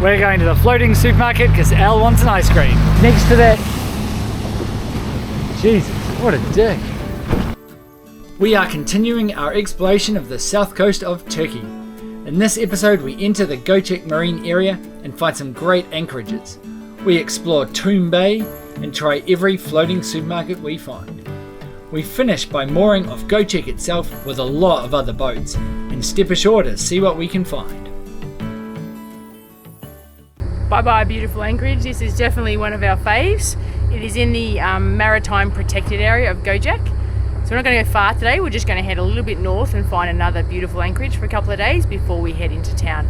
We're going to the floating supermarket because Al wants an ice cream. Next to that. Jesus, what a dick. We are continuing our exploration of the south coast of Turkey. In this episode we enter the Gocek Marine Area and find some great anchorages. We explore Tomb Bay and try every floating supermarket we find. We finish by mooring off Gocek itself with a lot of other boats and step ashore to see what we can find. Bye bye beautiful anchorage. This is definitely one of our faves. It is in the maritime protected area of Gocek. So we're not going to go far today, we're just going to head a little bit north and find another beautiful anchorage for a couple of days before we head into town.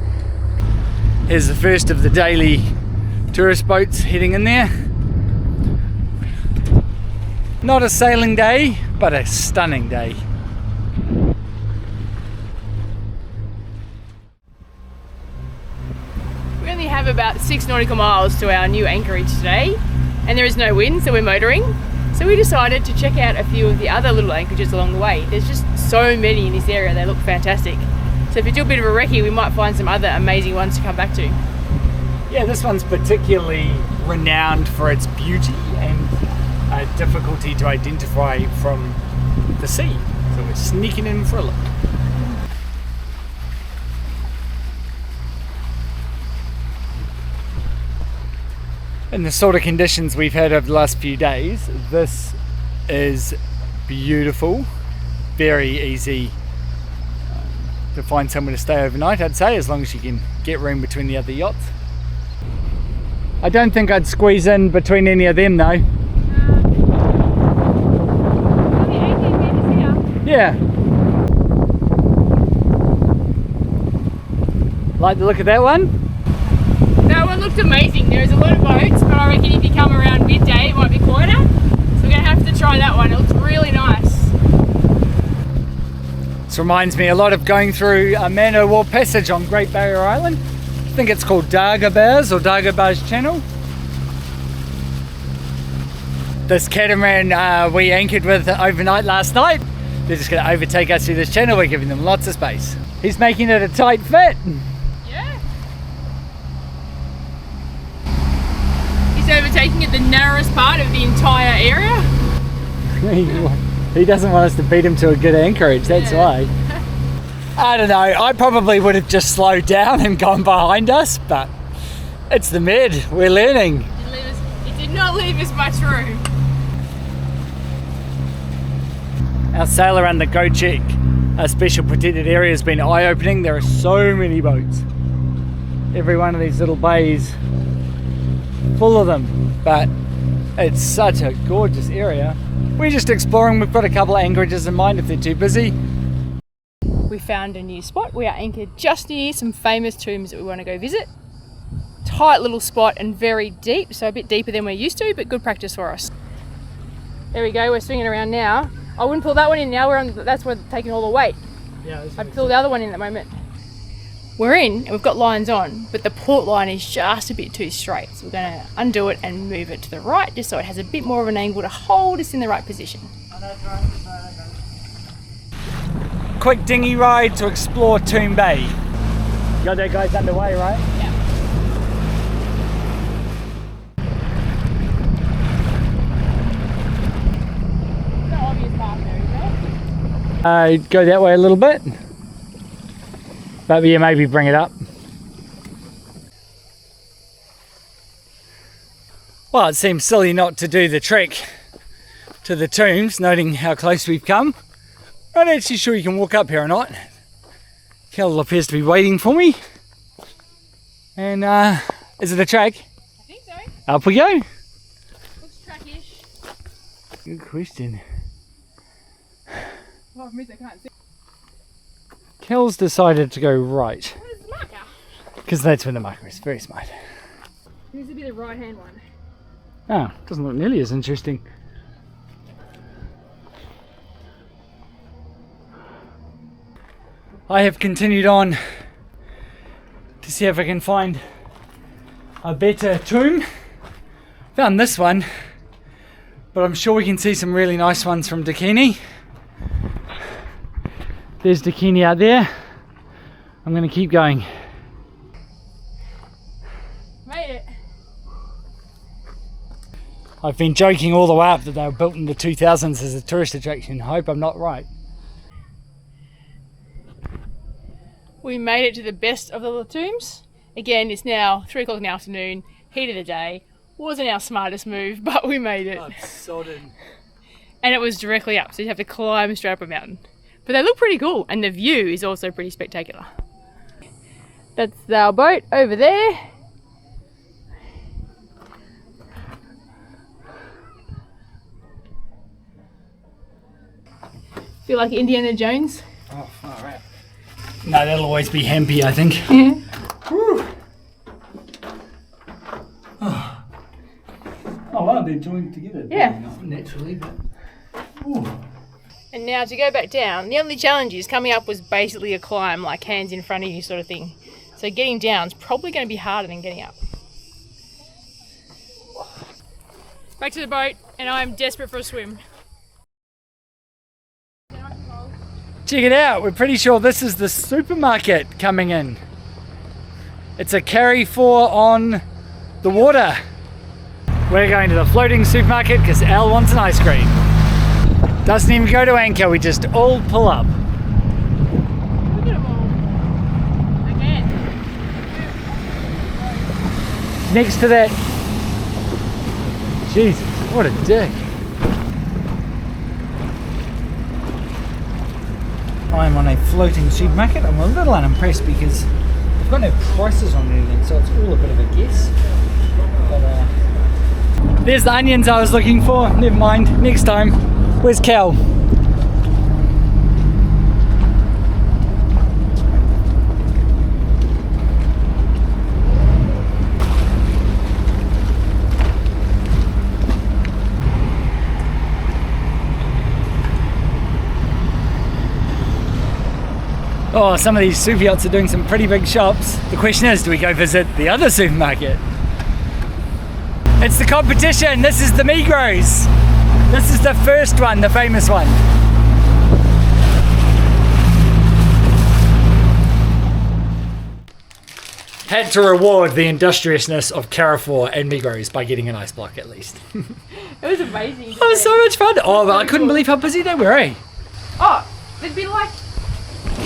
Here's the first of the daily tourist boats heading in there. Not a sailing day, but a stunning day. We only have about 6 nautical miles to our new anchorage today, and there is no wind, so we're motoring. So we decided to check out a few of the other little anchorages along the way. There's just so many in this area, they look fantastic. So if we do a bit of a recce, we might find some other amazing ones to come back to. Yeah, this one's particularly renowned for its beauty and difficulty to identify from the sea. So we're sneaking in for a look. In the sort of conditions we've had over the last few days, this is beautiful, very easy to find somewhere to stay overnight, I'd say, as long as you can get room between the other yachts. I don't think I'd squeeze in between any of them though. Only 18 meters here. Yeah. Like the look of that one? That one looked amazing. There's a lot of boats, but I reckon if you come around midday it might be quieter. So we're going to have to try that one. It looks really nice. This reminds me a lot of going through a man-o-war passage on Great Barrier Island. I think it's called Dagobah's or Dagobah's Channel. This catamaran we anchored with overnight last night, they're just going to overtake us through this channel. We're giving them lots of space. He's making it a tight fit. Yeah. He's overtaking it the narrowest part of the entire area. He doesn't want us to beat him to a good anchorage, that's why. I don't know, I probably would have just slowed down and gone behind us, but it's the Med, we're learning. It did not leave us much room. Our sail around the Gocek Special Protected Area has been eye-opening. There are so many boats. Every one of these little bays full of them, but it's such a gorgeous area. We're just exploring. We've got a couple of anchorages in mind if they're too busy. We found a new spot. We are anchored just near some famous tombs that we want to go visit. Tight little spot and very deep, so a bit deeper than we're used to, but good practice for us. There we go, we're swinging around now. I wouldn't pull that one in now, that's where they're taking all the weight. Yeah, I'd pull the other one in at the moment. We're in and we've got lines on, but the port line is just a bit too straight. So we're going to undo it and move it to the right, just so it has a bit more of an angle to hold us in the right position. Quick dinghy ride to explore Tomb Bay. You got that guys underway, right? Yeah. No obvious path there, is there? Go that way a little bit. But yeah, maybe bring it up. Well, it seems silly not to do the trek to the tombs, noting how close we've come. I'm not actually sure you can walk up here or not. Kel appears to be waiting for me. And is it a track? I think so. Up we go. Looks trackish. Good question. Well, I can't see. Kel's decided to go right. Where's the marker? Because that's where the marker is. Very smart. This would be the right hand one. Oh, doesn't look nearly as interesting. I have continued on to see if I can find a better tomb. Found this one, but I'm sure we can see some really nice ones from Dakini. There's Dakini out there. I'm going to keep going. made it. I've been joking all the way up that they were built in the 2000s as a tourist attraction. I hope I'm not right. We made it to the best of the tombs. Again, it's now 3 o'clock in the afternoon, heat of the day. Wasn't our smartest move, but we made it. I'm sodden. And it was directly up, so you have to climb straight up a mountain. But they look pretty cool, and the view is also pretty spectacular. That's our boat over there. Feel like Indiana Jones? Oh, alright. No, that'll always be Hampy, I think. Yeah. Woo. Oh, well, they're joined together. Yeah. Not naturally, but. Ooh. And now to go back down, the only challenge is coming up was basically a climb, like hands in front of you sort of thing. So getting down is probably going to be harder than getting up. Back to the boat, and I'm desperate for a swim. Check it out, we're pretty sure this is the supermarket coming in. It's a carry for on the water. We're going to the floating supermarket because Al wants an ice cream. Doesn't even go to anchor, we just all pull up. Look at them all. Again. Next to that. Jesus, what a dick. I'm on a floating supermarket. I'm a little unimpressed because they've got no prices on anything, so it's all a bit of a guess. But, there's the onions I was looking for. Never mind, next time. Where's Kel? Oh, some of these super yachts are doing some pretty big shops. The question is, do we go visit the other supermarket? It's the competition. This is the Migros. This is the first one, the famous one. Had to reward the industriousness of Carrefour and Migros by getting an ice block at least. It was amazing. It was so much fun. Oh, but I couldn't believe how busy they were, eh? Oh, there'd be like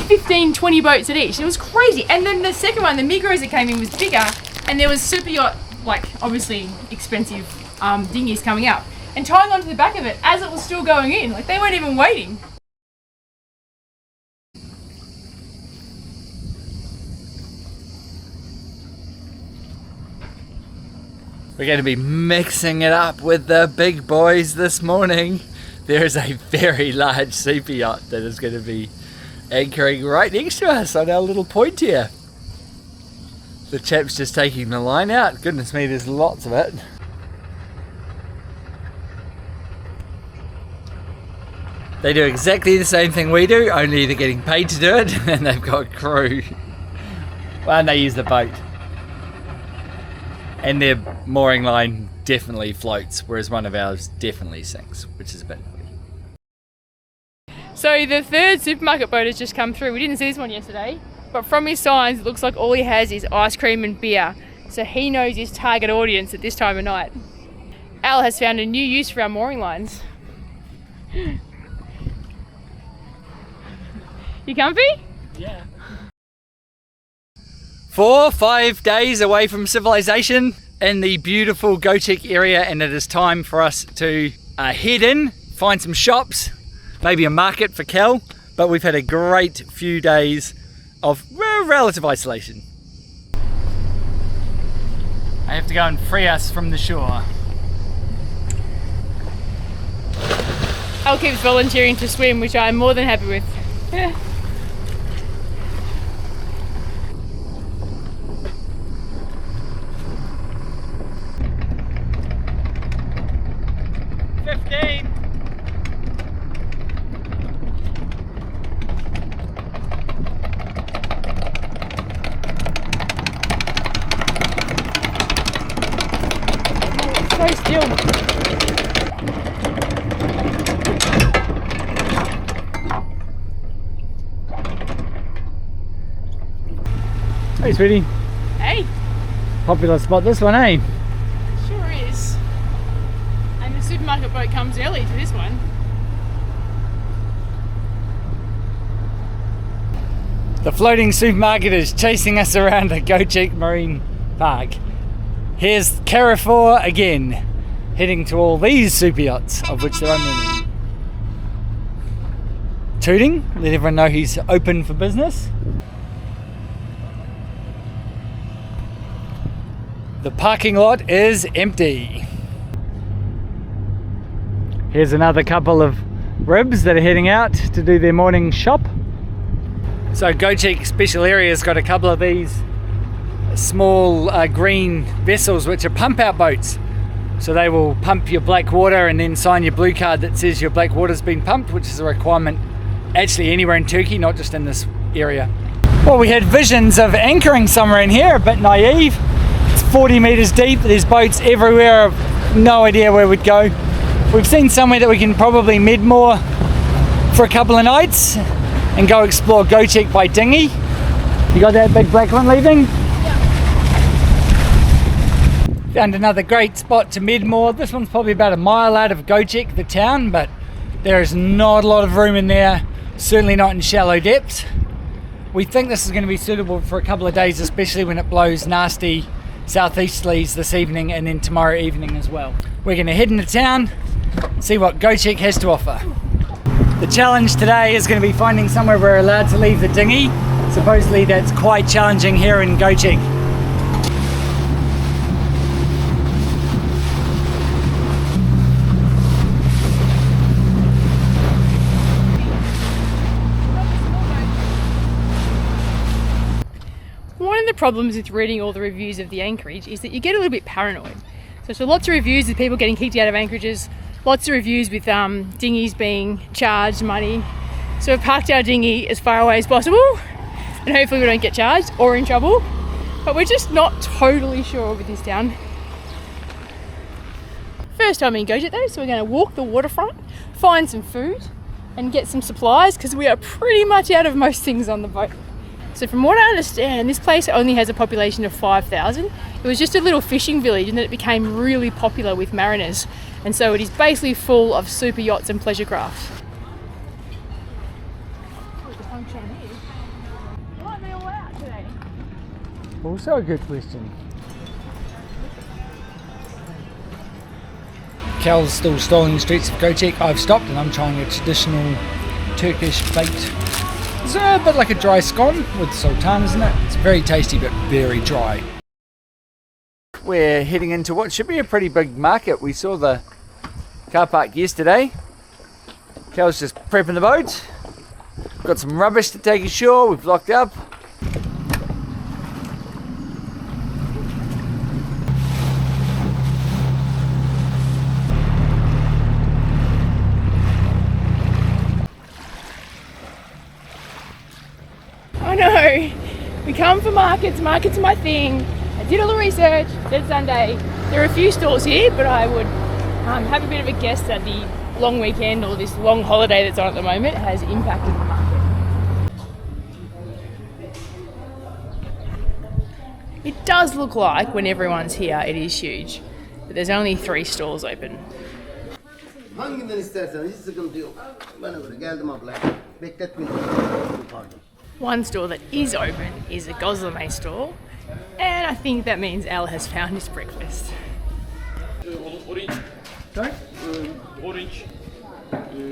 15, 20 boats at each. It was crazy. And then the second one, the Migros that came in was bigger, and there was super yacht, like obviously expensive dinghies coming up and tying onto the back of it as it was still going in. Like they weren't even waiting. We're going to be mixing it up with the big boys this morning. There is a very large super yacht that is going to be anchoring right next to us on our little point here. The chap's just taking the line out. Goodness me, there's lots of it. They do exactly the same thing we do, only they're getting paid to do it and they've got crew. Well, and they use the boat. And their mooring line definitely floats, whereas one of ours definitely sinks, which is a bit weird. So the third supermarket boat has just come through. We didn't see this one yesterday, but from his signs it looks like all he has is ice cream and beer. So he knows his target audience at this time of night. Al has found a new use for our mooring lines. You comfy? Yeah. 4 or 5 days away from civilization in the beautiful Gocek area, and it is time for us to head in, find some shops, maybe a market for Kel, but we've had a great few days of relative isolation. I have to go and free us from the shore. Al keeps volunteering to swim, which I'm more than happy with. Yeah. So still. Hey, sweetie. Hey. Popular spot this one, eh? Sure is. And the supermarket boat comes early to this one. The floating supermarket is chasing us around the Gocek Marine Park. Here's Carrefour again, heading to all these super yachts, of which there are many. Tooting, let everyone know he's open for business. The parking lot is empty. Here's another couple of ribs that are heading out to do their morning shop. So Gocek Special Area has got a couple of these small green vessels which are pump out boats. So they will pump your black water and then sign your blue card that says your black water's been pumped, which is a requirement actually anywhere in Turkey, not just in this area. Well, we had visions of anchoring somewhere in here, a bit naive. It's 40 metres deep, there's boats everywhere, I've no idea where we'd go. We've seen somewhere that we can probably med-moor for a couple of nights and go explore Gocek by dinghy. You got that big black one leaving? Yeah. Found another great spot to med-moor. This one's probably about a mile out of Gocek, the town, but there is not a lot of room in there, certainly not in shallow depths. We think this is going to be suitable for a couple of days, especially when it blows nasty southeasterlies this evening and then tomorrow evening as well. We're going to head into town, see what Gocek has to offer. The challenge today is going to be finding somewhere we're allowed to leave the dinghy. Supposedly that's quite challenging here in Gocek. One of the problems with reading all the reviews of the anchorage is that you get a little bit paranoid. So lots of reviews with people getting kicked out of anchorages, lots of reviews with dinghies being charged money. So we've parked our dinghy as far away as possible and hopefully we don't get charged or in trouble. But we're just not totally sure with this town. First time in Gocek though, so we're going to walk the waterfront, find some food and get some supplies because we are pretty much out of most things on the boat. So from what I understand, this place only has a population of 5,000. It was just a little fishing village and then it became really popular with mariners. And so it is basically full of super yachts and pleasure crafts. Why are they all out today? Also a good question. Kel's still strolling the streets of Gocek. I've stopped and I'm trying a traditional Turkish baked. It's a bit like a dry scone with sultanas in it. It's very tasty but very dry. We're heading into what should be a pretty big market. We saw the car park yesterday. Kel's just prepping the boat. Got some rubbish to take ashore. We've locked up. I know, we come for markets, markets are my thing. I did all the research, said Sunday. There are a few stalls here, but I would have a bit of a guess that the long weekend or this long holiday that's on at the moment has impacted the market. It does look like when everyone's here it is huge, but there's only 3 stalls open. Hanginden istersen hiç sıkıntı yok. Ben öyle geldim abla. Bekletmeyin. Pardon. One store that is open is a Gozleme store, and I think that means Al has found his breakfast. Orange. Sorry? Orange.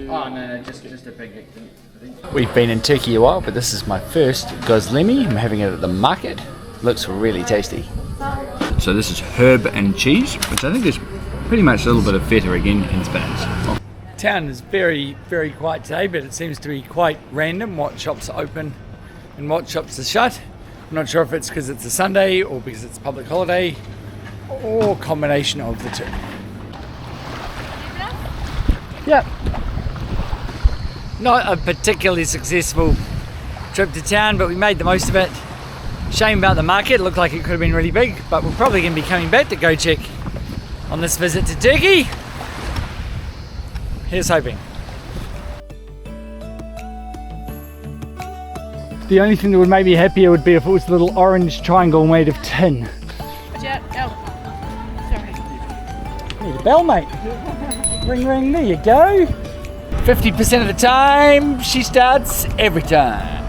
Oh no, just a big thing. We've been in Turkey a while, but this is my first Gozleme. I'm having it at the market. Looks really tasty. So this is herb and cheese, which I think is pretty much a little bit of feta again and spinach. Town is very, very quiet today, but it seems to be quite random what shops are open and what shops are shut. I'm not sure if it's because it's a Sunday or because it's a public holiday or a combination of the two. Yep. Not a particularly successful trip to town, but we made the most of it. Shame about the market, it looked like it could have been really big, but we're probably going to be coming back to Gocek on this visit to Turkey. Here's hoping. The only thing that would make me happier would be if it was a little orange triangle made of tin. Watch Need a bell, mate. Ring, ring, there you go. 50% of the time, she starts every time.